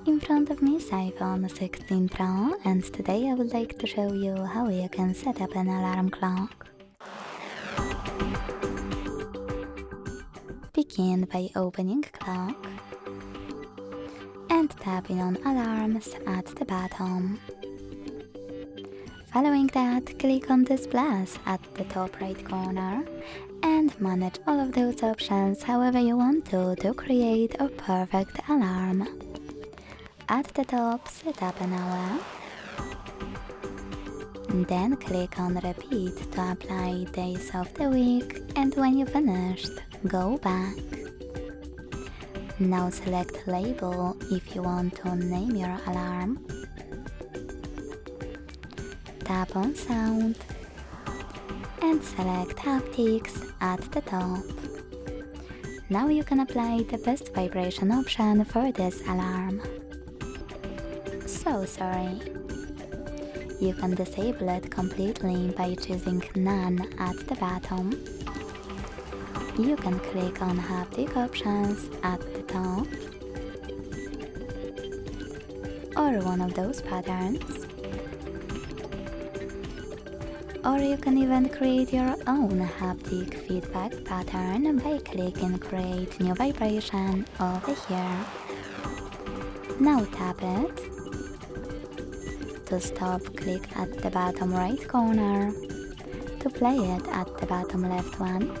In front of me is iPhone 16 Pro, and today I would like to show you how you can set up an alarm clock. Begin by opening Clock and tapping on Alarms at the bottom. Following that, click on Displays at the top right corner and manage all of those options however you want to create a perfect alarm. At the top, set up an hour. Then click on Repeat to apply days of the week, and when you're finished, go back. Now select Label if you want to name your alarm. Tap on Sound and select Haptics at the top. Now you can apply the best vibration option for this alarm. So sorry. You can disable it completely by choosing None at the bottom. You can click on Haptic options at the top, or one of those patterns. Or you can even create your own haptic feedback pattern by clicking Create New Vibration over here. Now tap it. To stop, click at the bottom right corner. To play it, at the bottom left one.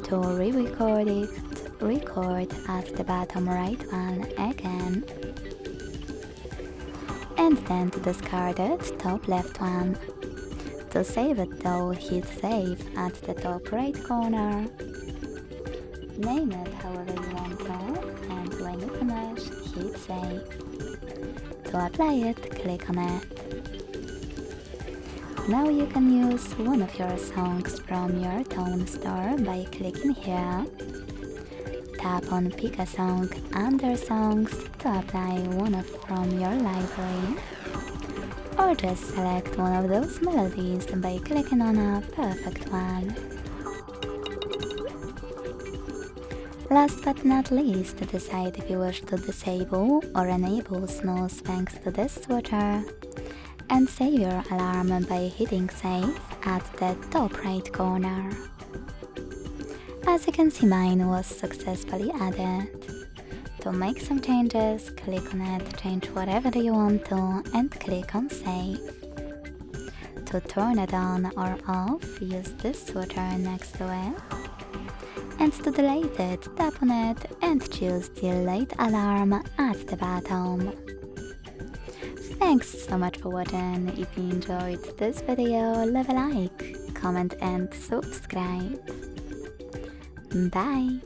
To re-record it, record at the bottom right one again. And then to discard it, top left one. To save it though, hit Save at the top right corner. Name it however you want to, and when you finish, hit Save. To apply it, click on it. Now you can use one of your songs from your tone store by clicking here. Tap on Pick a Song under Songs to apply one from your library. Or just select one of those melodies by clicking on a perfect one. Last but not least, decide if you wish to disable or enable snooze thanks to this switcher, and save your alarm by hitting Save at the top right corner. As you can see, mine was successfully added. To make some changes, click on it, change whatever you want to, and click on Save. To turn it on or off, use this switcher next to it. And to delete it, tap on it and choose Delete Alarm at the bottom. Thanks so much for watching. If you enjoyed this video, leave a like, comment and subscribe. Bye!